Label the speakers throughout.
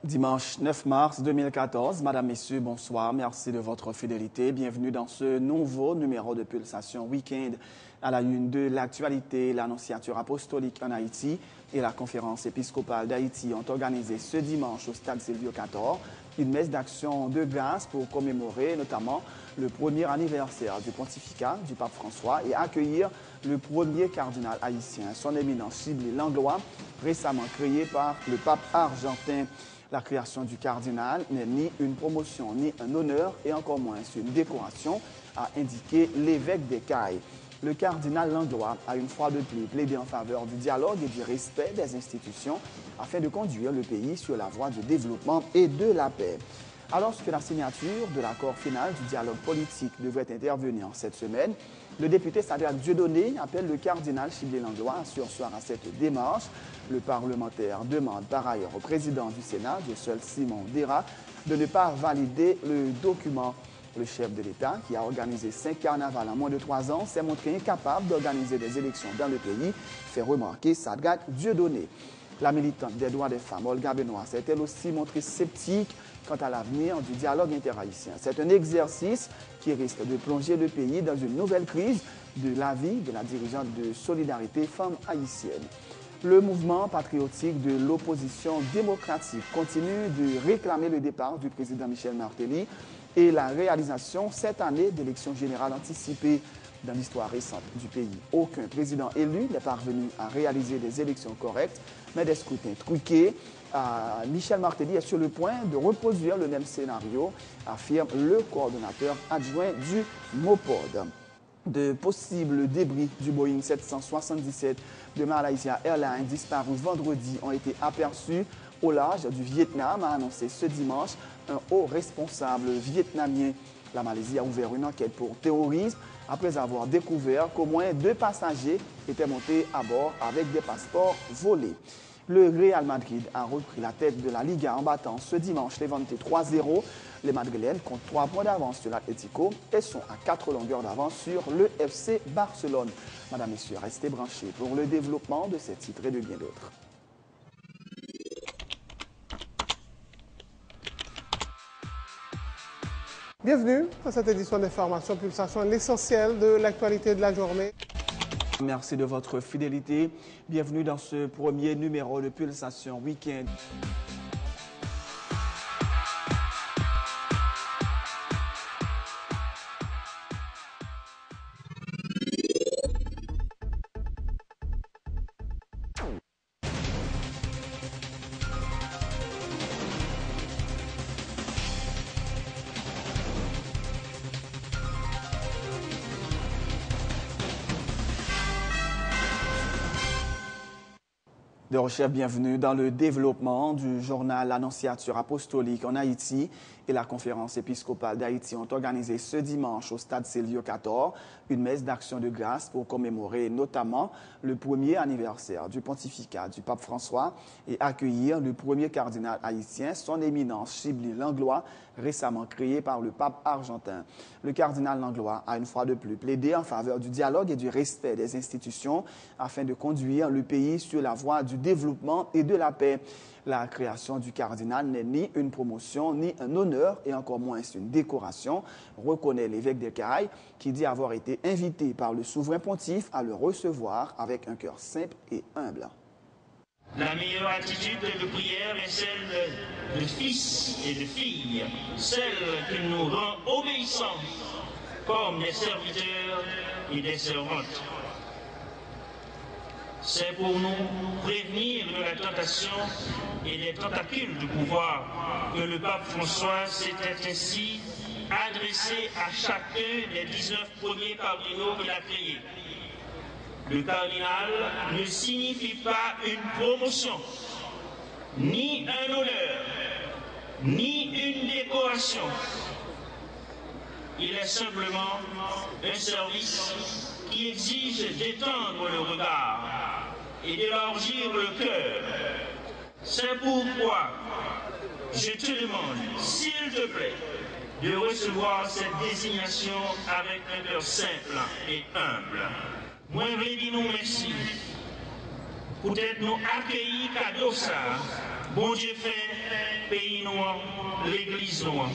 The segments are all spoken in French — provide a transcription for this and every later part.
Speaker 1: Dimanche 9 mars 2014, Madame, Messieurs, bonsoir. Merci de votre fidélité. Bienvenue dans ce nouveau numéro de Pulsation Week-end à la une de l'actualité. L'Annonciature apostolique en Haïti et la Conférence épiscopale d'Haïti ont organisé ce dimanche au stade Silvio Cator une messe d'action de grâce pour commémorer notamment le premier anniversaire du pontificat du pape François et accueillir le premier cardinal haïtien, son éminence Sibylle Langlois, récemment créé par le pape argentin. La création du cardinal n'est ni une promotion, ni un honneur, et encore moins une décoration, a indiqué l'évêque d'Écailles. Le cardinal Langlois a une fois de plus plaidé en faveur du dialogue et du respect des institutions afin de conduire le pays sur la voie du développement et de la paix. Alors que la signature de l'accord final du dialogue politique devrait intervenir cette semaine, le député Sadraque Dieudonné appelle le cardinal Sibylle Langlois à surseoir à cette démarche. Le parlementaire demande par ailleurs au président du Sénat, Dieu-seul Simon Dera, de ne pas valider le document. Le chef de l'État, qui a organisé 5 carnavals en moins de 3 ans, s'est montré incapable d'organiser des élections dans le pays, fait remarquer Sadraque Dieudonné. La militante des droits des femmes, Olga Benoît, s'est elle aussi montrée sceptique quant à l'avenir du dialogue interhaïtien. C'est un exercice qui risque de plonger le pays dans une nouvelle crise de l'avis de la dirigeante de Solidarité Femmes haïtienne. Le mouvement patriotique de l'opposition démocratique continue de réclamer le départ du président Michel Martelly et la réalisation cette année d'élections générales anticipées. Dans l'histoire récente du pays, aucun président élu n'est parvenu à réaliser des élections correctes, mais des scrutins truqués. Michel Martelly est sur le point de reproduire le même scénario, affirme le coordonnateur adjoint du MOPOD. De possibles débris du Boeing 777 de Malaysia Airlines disparu vendredi ont été aperçus au large du Vietnam, a annoncé ce dimanche un haut responsable vietnamien. La Malaisie a ouvert une enquête pour terrorisme après avoir découvert qu'au moins 2 passagers étaient montés à bord avec des passeports volés. Le Real Madrid a repris la tête de la Liga en battant ce dimanche Levante 3-0. Les Madrilènes comptent 3 points d'avance sur l'Atlético et sont à 4 longueurs d'avance sur le FC Barcelone. Madame, Messieurs, restez branchés pour le développement de ces titres et de bien d'autres.
Speaker 2: Bienvenue à cette édition d'Information Pulsation, l'essentiel de l'actualité de la journée.
Speaker 1: Merci de votre fidélité. Bienvenue dans ce premier numéro de Pulsation Week-end. De recherche, bienvenue dans le développement du journal L'Annonciature apostolique en Haïti et la Conférence épiscopale d'Haïti ont organisé ce dimanche au stade Silvio Cator une messe d'action de grâce pour commémorer notamment le premier anniversaire du pontificat du pape François et accueillir le premier cardinal haïtien, son éminence Sibylle Langlois, récemment créé par le pape argentin. Le cardinal Langlois a une fois de plus plaidé en faveur du dialogue et du respect des institutions afin de conduire le pays sur la voie du développement et de la paix. La création du cardinal n'est ni une promotion, ni un honneur, et encore moins une décoration, reconnaît l'évêque d'Écailles, qui dit avoir été invité par le souverain pontife à le recevoir avec un cœur simple et humble.
Speaker 3: La meilleure attitude de prière est celle de fils et de filles, celle qui nous rend obéissants comme des serviteurs et des servantes. C'est pour nous prévenir de la tentation et des tentacules du pouvoir que le pape François s'était ainsi adressé à chacun des 19 premiers cardinaux qu'il a créés. Le cardinal ne signifie pas une promotion, ni un honneur, ni une décoration. Il est simplement un service qui exige d'étendre le regard et d'élargir le cœur. C'est pourquoi je te demande, s'il te plaît, de recevoir cette désignation avec un cœur simple et humble. Moi, je dis nous merci. Peut-être nous accueillir cadeau ça bon Dieu fait pays noir, l'église noire.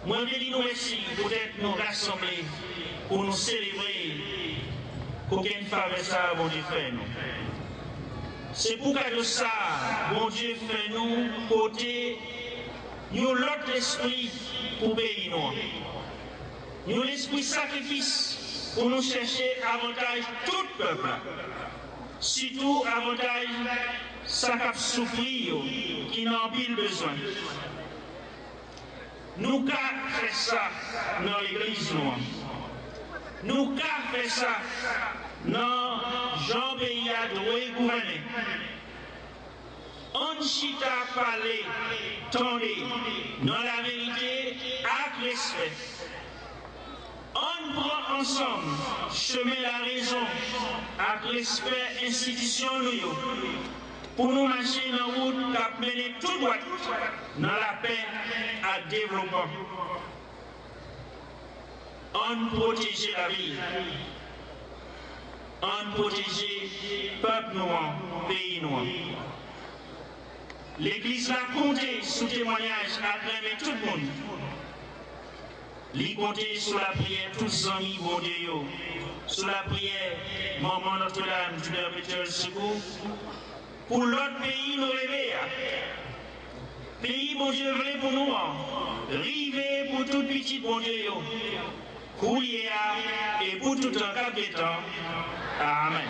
Speaker 3: Moi, je dis nous ici, peut-être nous rassembler pour nous célébrer qu'aucune faveur ça, bon Dieu fait nous. C'est pour de ça, bon Dieu fait nous côté, nous l'autre esprit pour pays noir. Nous l'esprit sacrifice pour nous chercher avantage tout peuple. Surtout avantage ça qui souffrir, qui n'en pile besoin. Nous avons fait ça dans l'église noire. Nous avons fait ça dans Jean-Pays à Doué gouverner. On chita parler, tendez, dans la vérité, avec respect. On prend ensemble, chemin la raison, avec respect institution nous, pour nous marcher dans la route qui a mené tout droit dans la paix à développement. On protège la vie. On protège le peuple noir, pays noir. L'Église a compté sous témoignage à travers tout le monde. Il comptait sur la prière, tous les amis, bon Dieu, sur la prière, Maman Notre-Dame du perpétuel secours. Pour l'autre pays, nous rêver. Pays, bon Dieu, vrai pour nous. Rivé pour tout petit, bon Dieu. Coulier et pour tout un cap de temps. Amen.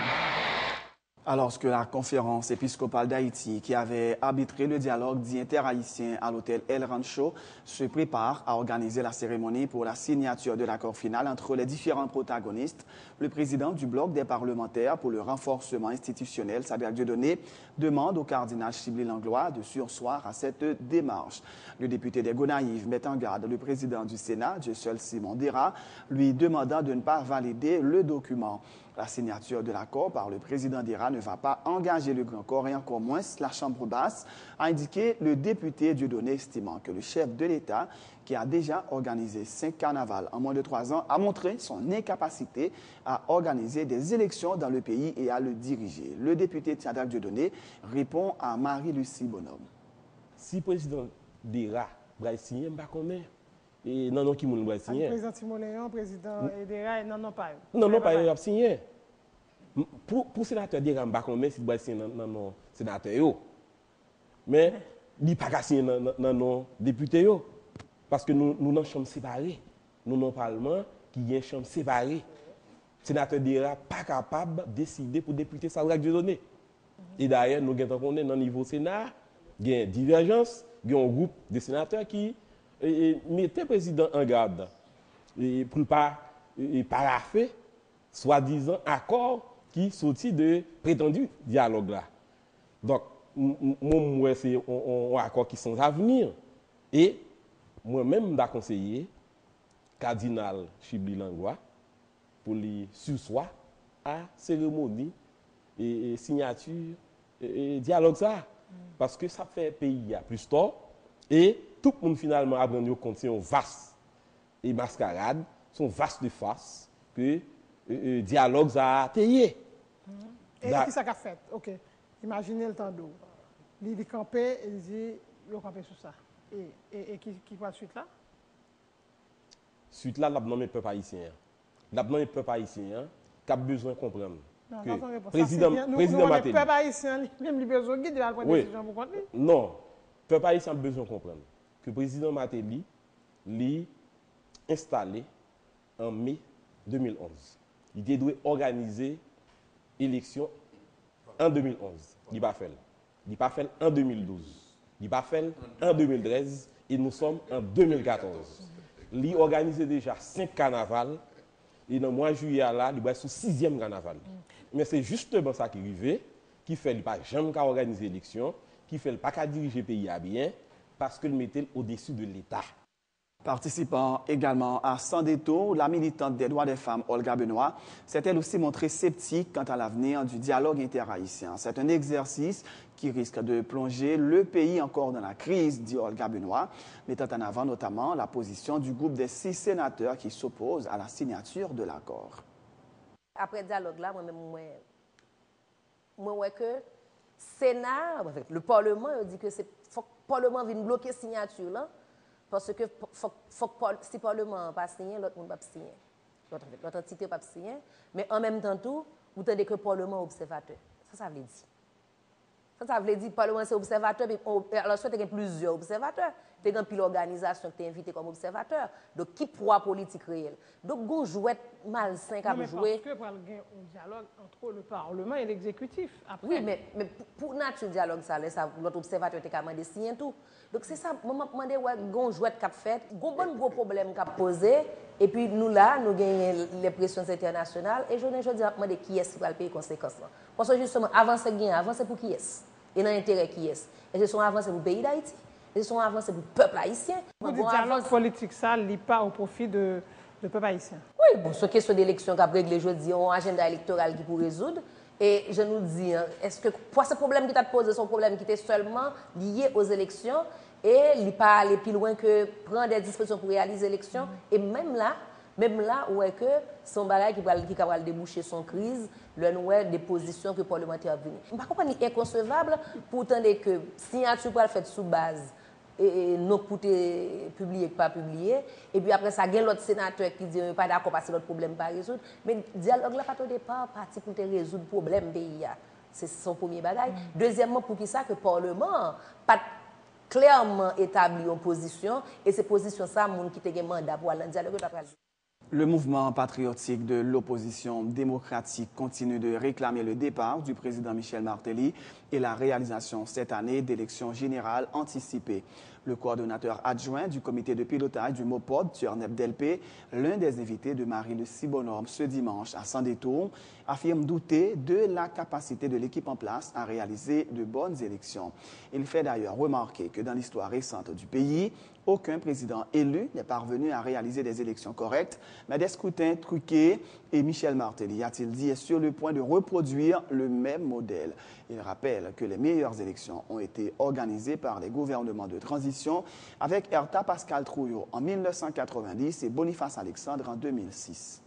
Speaker 1: Alors que la conférence épiscopale d'Haïti, qui avait arbitré le dialogue dit interhaïtien à l'hôtel El Rancho, se prépare à organiser la cérémonie pour la signature de l'accord final entre les différents protagonistes, le président du bloc des parlementaires pour le renforcement institutionnel, Sadraque Dieudonné, demande au cardinal Chibli Langlois de surseoir à cette démarche. Le député des Gonaïves met en garde le président du Sénat, Dieu seul Simon Dera, lui demandant de ne pas valider le document. La signature de l'accord par le président d'Ira ne va pas engager le Grand Corps et encore moins la Chambre basse, a indiqué le député Dieudonné, estimant que le chef de l'État, qui a déjà organisé 5 carnavals en moins de 3 ans, a montré son incapacité à organiser des élections dans le pays et à le diriger. Le député Sadraque Dieudonné répond à Marie-Lucie Bonhomme.
Speaker 4: Si le président d'Ira va signer, je ne sais pas. Et non, qui m'a pas signé.
Speaker 2: Le président Timonéon, le président Edera, non, pas.
Speaker 4: Non, pas il a signé. Pour le sénateur d'Ira, je ne sais pas si il va signer dans le sénateur. Mais il n'a pas signé dans le député. Parce que nous avons une chambre séparée. Nous avons un parlement qui a une chambre séparée. Le sénateur d'Ira n'est pas capable de décider pour le député Sadraque Dieudonné. Et d'ailleurs, nous avons dans le niveau Sénat, il y a une divergence, il y a un groupe de sénateurs qui mettez le président en garde pour ne pas paraffer, soi-disant, accord qui sortit de prétendu dialogue là. Donc, moi, c'est un accord qui sans avenir. Et moi-même, j'ai conseillé cardinal Chibli Langlois pour lui sursoir à cérémonie et signature et dialogue ça. Parce que ça fait pays à plus tard. Et tout le monde finalement a rendu compte c'est une vaste et mascarade, son vaste de face que dialogue a payé.
Speaker 2: Et qui ça a fait? Ok. Imaginez le temps d'eau. Il dit camper, il dit il camper sur ça. Et qui va suite là?
Speaker 4: Suite là, l'abnom est peuple haïtien. L'abnom est peuple haïtien qui a besoin de comprendre.
Speaker 2: Non,
Speaker 4: que
Speaker 2: président
Speaker 4: Matéli.
Speaker 2: Peuple haïtien, même il a besoin de guider la décision pour contre lui.
Speaker 4: Non. Le peuple haïtien a besoin de comprendre que le président Matéli l'a installé en mai 2011. Il doit organiser l'élection en 2011. Il n'a pas fait. Il n'a pas fait en 2012. Il n'a pas fait en 2013. Et nous sommes en 2014. Il a organisé déjà 5 carnavals. Et dans le mois de juillet, là, il va être sous 6e carnaval. Mais c'est justement ça qui arrive, qui fait qu'il n'a pas jamais organiser l'élection, qui fait qu'il n'a pas diriger le pays à bien, parce qu'il mettait au-dessus de l'État.
Speaker 1: Participant également à Sans détour, la militante des droits des femmes, Olga Benoît, s'est elle aussi montrée sceptique quant à l'avenir du dialogue interhaïtien. C'est un exercice qui risque de plonger le pays encore dans la crise, dit Olga Benoît, mettant en avant notamment la position du groupe des 6 sénateurs qui s'opposent à la signature de l'accord.
Speaker 5: Après le dialogue là, moi-même, moi que Sénat, le Parlement, il dit que c'est faut que le Parlement vienne bloquer la signature là, parce que faut que si le Parlement n'a pas signé, l'autre monde ne va pas signer. L'autre entité ne va pas signer, mais en même temps tout, vous entendez que le Parlement est observateur. Ça veut dire. Ça veut dire que le Parlement c'est observateur, mais alors soit il y a plusieurs observateurs. Tu as une organisation qui t'est invité comme observateur. Donc, qui proie politique réelle. Donc, il y a un jouet malsain qui a joué.
Speaker 2: Parce que pour y a un dialogue entre le Parlement et l'exécutif.
Speaker 5: Oui, mais pour nature dialogue, l'autre observateur était demandé de signer tout. Donc, c'est ça, je me demande, il y a un jouet qui a fait, il y a un gros problème qui a posé. Et puis, nous, là, nous gagnons les pressions internationales. Et je me demande qui est-ce qui va payer les conséquences. Parce que justement, avancer pour qui est-ce? Et dans l'intérêt qui est-ce? Et ce sont avancés pour le pays d'Haïti. Et ce sont avancés pour le peuple haïtien.
Speaker 2: Vous dites dialogue politique, ça ne lit pas au profit de peuple haïtien.
Speaker 5: Oui, bon, ce question d'élection qu'a réglé jeudi, un agenda électoral qui pour résoudre. Et je nous dis, est-ce que pour ce problème qui t'a posé, c'est un problème qui était seulement lié aux élections et il n'est pas aller plus loin que prendre des dispositions pour réaliser l'élection. Et même là, où est que son bagage qui va déboucher son crise, le nouvel des positions que le parlementaire a venues. Je ne comprends pas, c'est inconcevable pour entendre que signature pour le faire sous base et non pour publier pas publier et puis après ça il y a l'autre sénateur qui dit pas d'accord parce que l'autre problème pas résoudre mais dialogue là pas au départ parti pour résoudre problème pays c'est son premier bagage. Deuxièmement pour qui ça que le parlement pas clairement établi en position et ces positions ça monde qui te mandat pour aller dialogue.
Speaker 1: Le mouvement patriotique de l'opposition démocratique continue de réclamer le départ du président Michel Martelly et la réalisation cette année d'élections générales anticipées. Le coordonnateur adjoint du comité de pilotage du MOPOD, Turnep Delpé, l'un des invités de Marie-Lucie Bonhomme ce dimanche à Sans Détour, affirme douter de la capacité de l'équipe en place à réaliser de bonnes élections. Il fait d'ailleurs remarquer que dans l'histoire récente du pays, aucun président élu n'est parvenu à réaliser des élections correctes, mais des scrutins truqués. Et Michel Martelly, a-t-il dit, est sur le point de reproduire le même modèle. Il rappelle que les meilleures élections ont été organisées par les gouvernements de transition avec Erta Pascal Trouillot en 1990 et Boniface Alexandre en 2006.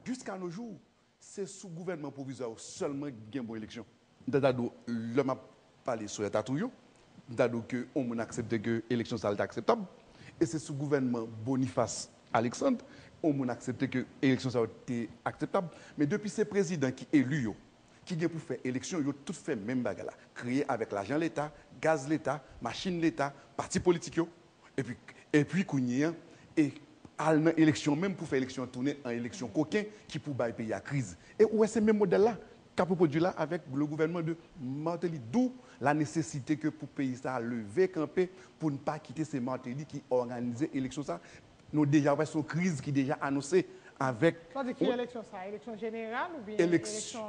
Speaker 6: Jusqu'à nos jours, c'est sous gouvernement provisoire seulement qu'il y a une bonne élection. L'homme a parlé sur Erta Trouillot. Que on accepte que l'élection soit acceptable et c'est sous gouvernement Boniface Alexandre on accepte que l'élection soit acceptable mais depuis ces présidents qui élus qui viennent pour faire élection ils ont tout fait même bagarre créé avec l'argent de l'État gaz de l'État machine de l'État parti politique et puis Kounia et à l'élection même pour faire élection tourner en élection coquin qui pour bailler pays à crise et où est ce même modèle là qu'a produit là avec le gouvernement de Martelly d'où la nécessité que pour le pays ça lever camper pour ne pas quitter ces Martelly qui organisent l'élection ça nous déjà avons une crise qui est déjà annoncée avec
Speaker 2: qui élection ça élection générale ou bien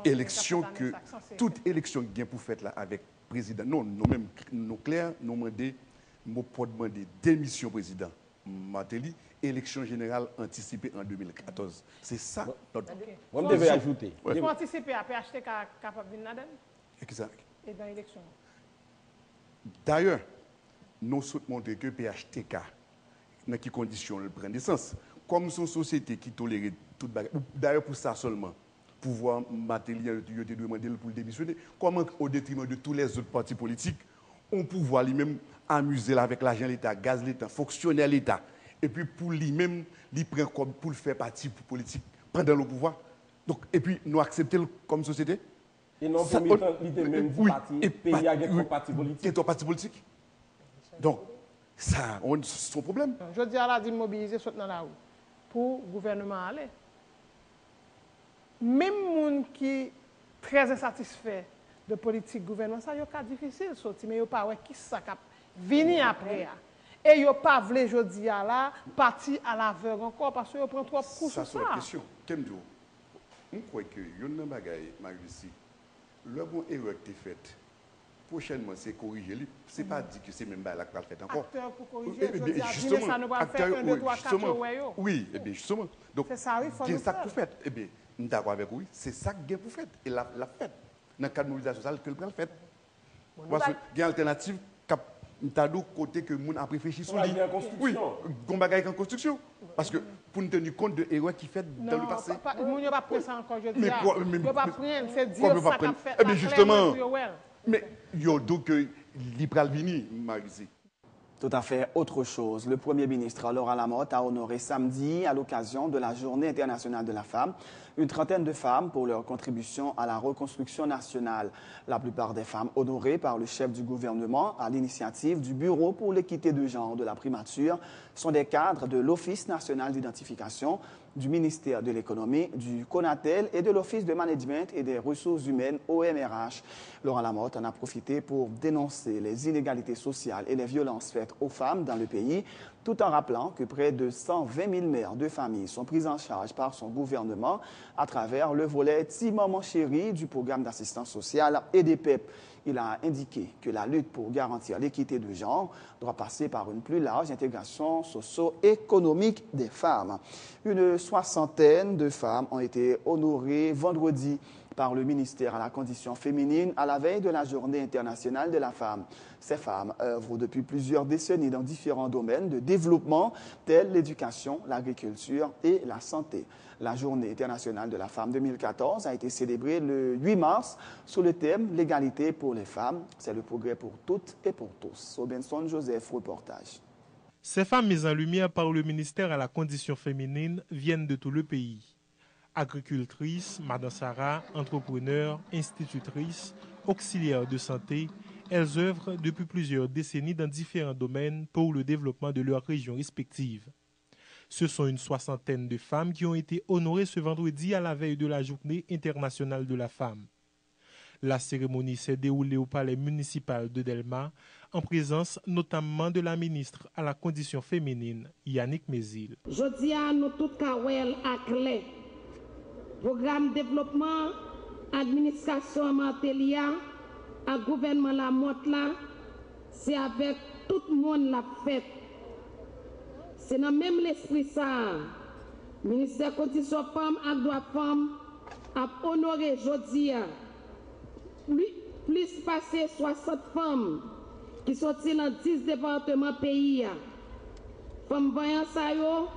Speaker 6: élection que toute élection qui vient pour faire là avec président non nous même nous clair nous demander pour demander démission président Martelly élection générale anticipée en 2014 c'est ça notre
Speaker 4: on devait ajouter
Speaker 2: il faut anticiper à PHTK capable de venir là-dedans
Speaker 6: exact
Speaker 2: et dans l'élection.
Speaker 6: D'ailleurs, nous souhaitons montrer que PHTK, dans quelles conditions elle prend naissance, comme son société qui tolère toute bagarre, d'ailleurs pour ça seulement, pouvoir matériel, il a demandé pour le démissionner, comment au détriment de tous les autres partis politiques, on pouvoir lui-même amuser avec l'argent de l'État, gaz de l'État, fonctionnaire de l'État, et puis pour lui-même, il prend comme pour le faire parti politique, pendant le pouvoir. Donc, et puis nous accepter comme société.
Speaker 4: Et non pour même du parti, pays avec un parti politique.
Speaker 6: Et ton parti politique. Donc, ça, c'est son problème.
Speaker 2: Je dis à la dit mobiliser dans la rue pour le gouvernement aller. Même les gens qui sont très insatisfaits de politique gouvernement, ça, c'est difficile de sortir, mais ils ne savent pas qui ça va venir après. Et ils ne savent pas, je dis à la, partir à l'aveugle encore parce qu'ils prennent trop de coups sur ça.
Speaker 6: Ça, c'est la question. Quel jour? Je crois que il y a un bagage, Marie-Lucie. Le bon erreur qui est faite, prochainement, c'est corriger. Ce n'est pas dit que c'est même là que tu as fait encore.
Speaker 2: Acteur pour corriger,
Speaker 6: justement,
Speaker 2: ça ne va pas faire 1, 2, 3, 4
Speaker 6: oui, et bien justement. Donc,
Speaker 2: c'est ça, il faut
Speaker 6: le faire. Fait. Eh bien, nous sommes d'accord avec oui, c'est ça que vous faites. Et la fête. Dans le cadre de mobilisation sociale, que le prend le fait. Parce qu'il y a une alternative qui côté que nous avons réfléchi sur lui. Oui, on va en construction. Parce que pour nous tenir compte de l'erreur qui fait dans le passé.
Speaker 2: Nous n'avons pas pris ça encore, je dis.
Speaker 6: Mais
Speaker 2: nous n'avons pas pris, c'est dire
Speaker 6: ça qu'a fait. Eh bien, justement, Mais yo donc l'Ipral Vini, Marisi.
Speaker 1: Tout à fait autre chose. Le Premier ministre Laurent Lamotte a honoré samedi, à l'occasion de la Journée internationale de la femme, une trentaine de femmes pour leur contribution à la reconstruction nationale. La plupart des femmes honorées par le chef du gouvernement à l'initiative du Bureau pour l'équité de genre de la primature sont des cadres de l'Office national d'identification, du ministère de l'économie, du CONATEL et de l'Office de management et des ressources humaines OMRH. Laurent Lamotte en a profité pour dénoncer les inégalités sociales et les violences faites aux femmes dans le pays, tout en rappelant que près de 120 000 mères de famille sont prises en charge par son gouvernement à travers le volet Ti Maman Chérie du programme d'assistance sociale et des PEP. Il a indiqué que la lutte pour garantir l'équité de genre doit passer par une plus large intégration socio-économique des femmes. Une soixantaine de femmes ont été honorées vendredi par le ministère à la condition féminine à la veille de la Journée internationale de la femme. Ces femmes œuvrent depuis plusieurs décennies dans différents domaines de développement tels l'éducation, l'agriculture et la santé. La Journée internationale de la femme 2014 a été célébrée le 8 mars sous le thème « L'égalité pour les femmes, c'est le progrès pour toutes et pour tous ». Robinson Joseph, reportage.
Speaker 7: Ces femmes mises en lumière par le ministère à la condition féminine viennent de tout le pays. Agricultrices, Madame Sarah, entrepreneurs, institutrices, auxiliaires de santé, elles œuvrent depuis plusieurs décennies dans différents domaines pour le développement de leurs régions respectives. Ce sont une soixantaine de femmes qui ont été honorées ce vendredi à la veille de la Journée internationale de la femme. La cérémonie s'est déroulée au palais municipal de Delma, en présence notamment de la ministre à la condition féminine, Yannick Mézil.
Speaker 8: Jodi a nous tout kawel à clé. Programme développement, administration Mantelia, à gouvernement la motte là, c'est avec tout le monde la fête. C'est dans même l'esprit ça. Ministère condition femme et droit femme a honoré jodi a plus passé 60 femmes qui sont dans 10 départements pays. Femmes voyant ça yo,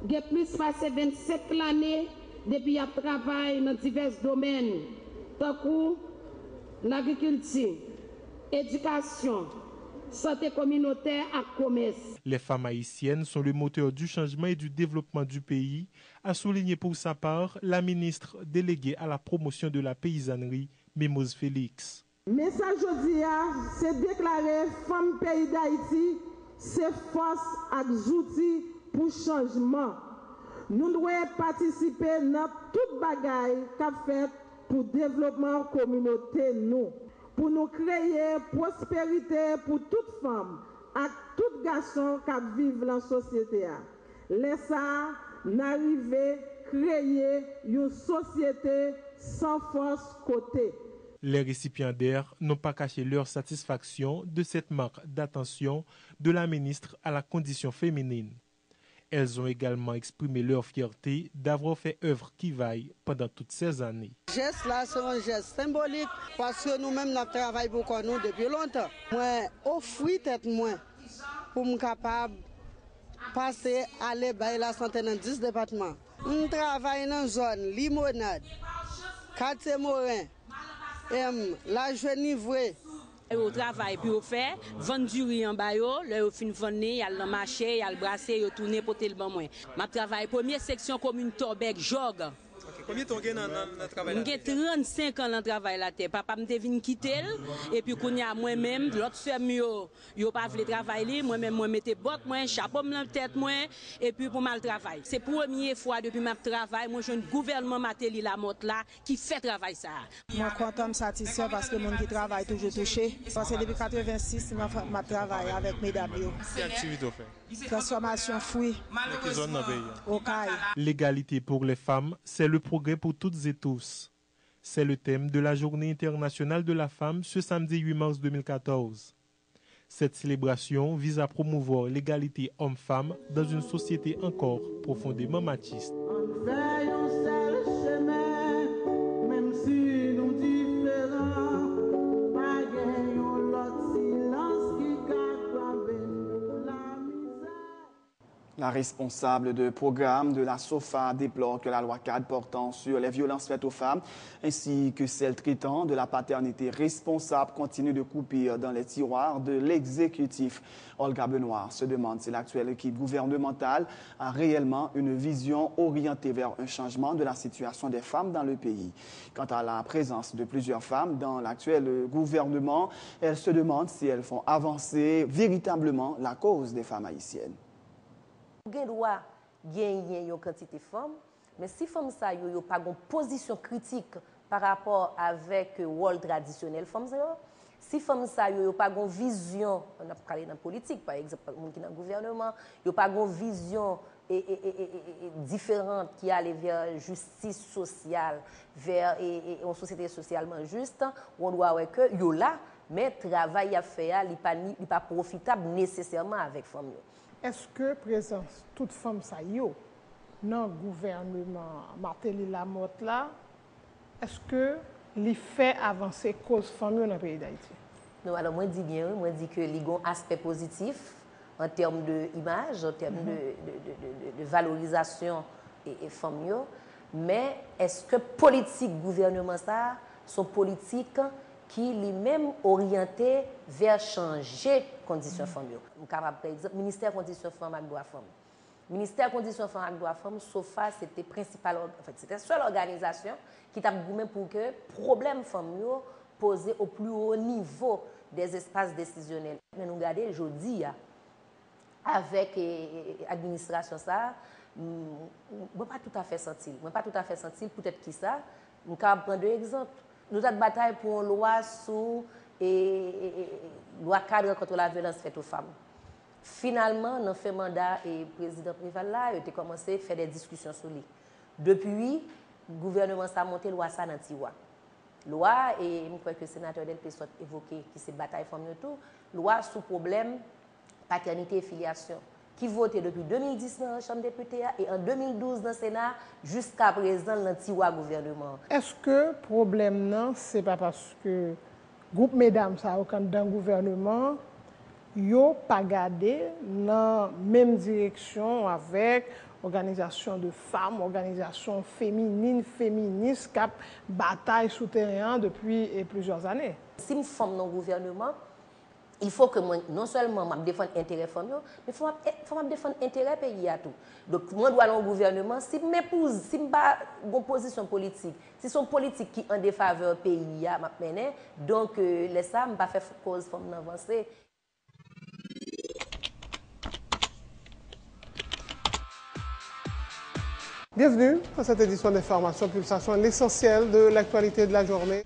Speaker 8: il plus passé 27 l'année depuis qu'elle travaille dans divers domaines, tant que l'agriculture, éducation, santé communautaire et commerce.
Speaker 7: Les femmes haïtiennes sont le moteur du changement et du développement du pays, a souligné pour sa part la ministre déléguée à la promotion de la paysannerie, Mimose Félix.
Speaker 8: Message aujourd'hui, c'est déclarer femme pays d'Haïti, c'est force et outils pour changement. Nous devons participer dans toute bagaille qu'a fait pour le développement de la communauté, pour nous créer prospérité pour toute femme et tout garçon qui vivent dans la société. Laissez n'arriver à créer une société sans force côté.
Speaker 7: Les récipiendaires n'ont pas caché leur satisfaction de cette marque d'attention de la ministre à la condition féminine. Elles ont également exprimé leur fierté d'avoir fait œuvre qui vaille pendant toutes ces années.
Speaker 9: Geste là, c'est un geste symbolique parce que nous-mêmes, nous travaillons pour nous depuis longtemps. Moi, offrir tête moi pour me capable passer à l'ébaille la santé dans 10 départements. On travaille dans la zone Limonade, quartier Morin, la Genivre.
Speaker 10: Au travail puis au fait vendre du riz en bayo le fin vendre y a le marché y a le brasser y tourner porter le bon moins m'a travail première section commune Torbec Jog.
Speaker 11: Combien de temps dans le travail?
Speaker 10: J'ai 35 ans dans le travail là terre. Papa me vinn quitter et puis qu'on y a moi-même l'autre femme yo pas voulu travailler moi-même moi mettais botte moi chapeau dans tête moi et puis pour mal travail. C'est première fois depuis ma travail moi jeune gouvernement Matéli la motte là qui fait travail ça.
Speaker 12: Moi content satisfait parce que mon qui travaille toujours touché parce que depuis 86 ma travail avec mesdames yo.
Speaker 7: Quelle activité fait?
Speaker 12: Transformation fruits.
Speaker 7: L'égalité pour les femmes, c'est le progrès pour toutes et tous. C'est le thème de la Journée internationale de la femme ce samedi 8 mars 2014. Cette célébration vise à promouvoir l'égalité homme-femme dans une société encore profondément machiste.
Speaker 1: La responsable de programme de la SOFA déplore que la loi cadre portant sur les violences faites aux femmes ainsi que celle traitant de la paternité responsable continue de couper dans les tiroirs de l'exécutif. Olga Benoît se demande si l'actuelle équipe gouvernementale a réellement une vision orientée vers un changement de la situation des femmes dans le pays. Quant à la présence de plusieurs femmes dans l'actuel gouvernement, elle se demande si elles font avancer véritablement la cause des femmes haïtiennes.
Speaker 5: Gen doit gagner une quantité de femmes, mais si femmes ça yo pas une position critique par rapport avec le rôle traditionnel femmes ça, si femmes ça yo pas une vision, on a parlé dans la politique par exemple, monde qui dans le gouvernement, yo pas une vision différente qui allait vers justice sociale, vers une société socialement juste, on doit voir que yo là, mais travail à faire, il pas profitable nécessairement avec femmes.
Speaker 2: Est-ce que présence toute femme ça yo dans le gouvernement Martelly Lamotte là, est-ce que li fait avancer cause femme dans le pays d'Haïti?
Speaker 5: Non, alors moi dis bien, moi dis que li gon aspect positif en termes d'image, en termes de valorisation et femme yo, mais est-ce que politique gouvernement ça sont politiques qui lui-même orienté vers changer conditions femmes. Par exemple, ministère conditions femmes et droits femmes. Ministère conditions femmes et droits femmes, SOFA, c'était principal, en fait, c'était la seule organisation qui t'a goumé pour que problème femmes posé au plus haut niveau des espaces décisionnels. Mais nous regardons aujourd'hui avec l'administration ça, moi pas tout à fait senti. Moi pas tout à fait senti peut-être qui ça. Nous allons prendre deux exemples. Nous avons bataille pour une loi sur loi cadre contre la violence faite aux femmes. Finalement, dans le mandat et le président Prival là, il a commencé à faire des discussions sur lui. Depuis, le gouvernement a monté la loi ça dans Tiwa. Loi, et je crois que le sénateur Delpé soit évoqué, qui s'est bataille femmes tout, loi sous problème paternité et filiation, qui votait depuis 2010 dans la Chambre des députés et en 2012 dans le Sénat, jusqu'à présent, dans le gouvernement.
Speaker 2: Est-ce que le problème, non, c'est pas parce que le groupe mesdames, ça, dans le gouvernement, n'ont pas gardé dans la même direction avec organisation de femmes, organisation féminine, féministe, qui bataille souterrain depuis plusieurs années?
Speaker 5: Si je suis femme dans le gouvernement, il faut que moi, non seulement je défende l'intérêt femmes, mais il faut que je défende l'intérêt pays à tout. Donc, moi, je dois aller au gouvernement, si je m'épouse, si je n'ai pas une position politique, si c'est une politique qui est en défaveur pays, donc, les ça, je ne vais pas faire cause femmes d'avancer.
Speaker 2: Bienvenue à cette édition d'Information Pulsation, l'essentiel de l'actualité de la journée.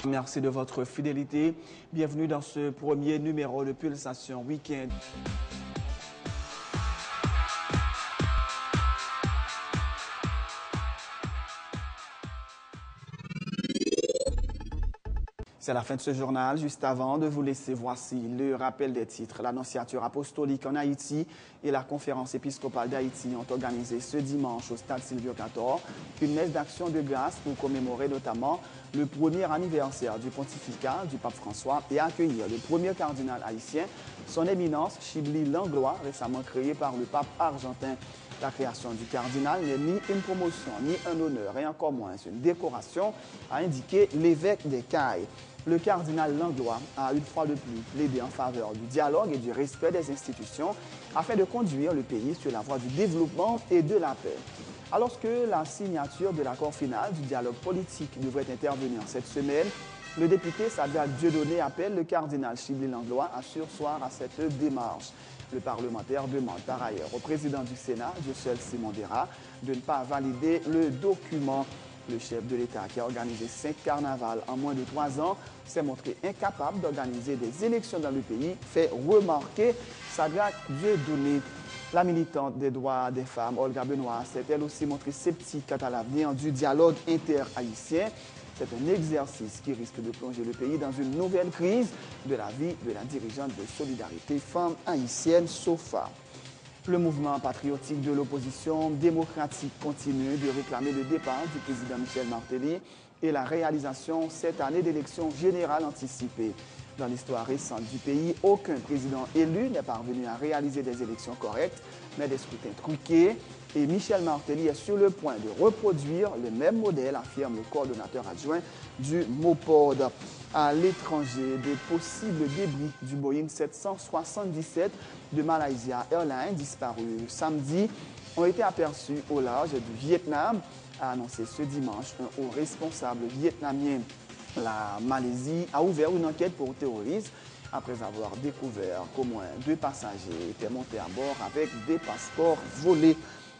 Speaker 1: Merci de votre fidélité. Bienvenue dans ce premier numéro de Pulsation Week-end. C'est la fin de ce journal. Juste avant de vous laisser, voici le rappel des titres. L'Annonciature apostolique en Haïti et la Conférence épiscopale d'Haïti ont organisé ce dimanche au stade Silvio Cator une messe d'action de grâce pour commémorer notamment le premier anniversaire du pontificat du pape François et accueillir le premier cardinal haïtien, son éminence Chibli Langlois, récemment créé par le pape argentin. La création du cardinal n'est ni une promotion, ni un honneur, et encore moins une décoration, a indiqué l'évêque des Cayes. Le cardinal Langlois a une fois de plus plaidé en faveur du dialogue et du respect des institutions afin de conduire le pays sur la voie du développement et de la paix. Alors que la signature de l'accord final du dialogue politique devrait intervenir cette semaine, le député Sadat Dieudonné appelle le cardinal Chibli Langlois à surseoir à cette démarche. Le parlementaire demande par ailleurs au président du Sénat, Dieuseul Simon Dera, de ne pas valider le document. Le chef de l'État, qui a organisé 5 carnavals en moins de 3 ans, s'est montré incapable d'organiser des élections dans le pays, fait remarquer Sadat Dieudonné. La militante des droits des femmes, Olga Benoît, s'est elle aussi montrée sceptique quant à l'avenir du dialogue inter-haïtien. C'est un exercice qui risque de plonger le pays dans une nouvelle crise de la vie de la dirigeante de Solidarité Femmes haïtienne, SOFA. Le mouvement patriotique de l'opposition démocratique continue de réclamer le départ du président Michel Martelly et la réalisation cette année d'élections générales anticipées. Dans l'histoire récente du pays, aucun président élu n'est parvenu à réaliser des élections correctes, mais des scrutins truqués. Et Michel Martelly est sur le point de reproduire le même modèle, affirme le coordonnateur adjoint du MOPOD. À l'étranger, de possibles débris du Boeing 777 de Malaysia Airlines, disparu samedi, ont été aperçus au large du Vietnam, a annoncé ce dimanche un haut responsable vietnamien. La Malaisie a ouvert une enquête pour terrorisme après avoir découvert qu'au moins 2 passagers étaient montés à bord avec des passeports volés.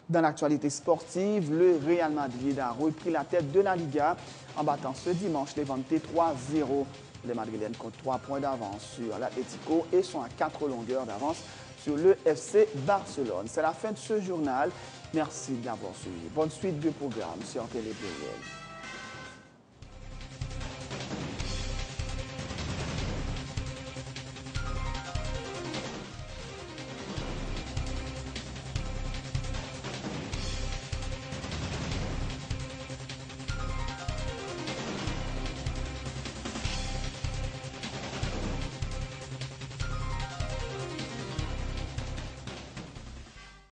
Speaker 1: Dans l'actualité sportive, le Real Madrid a repris la tête de la Liga en battant ce dimanche Levante 3-0. Les Madrilènes comptent 3 points d'avance sur l'Atlético et sont à 4 longueurs d'avance sur le FC Barcelone. C'est la fin de ce journal. Merci d'avoir suivi. Bonne suite de programme sur Télé Pluriel.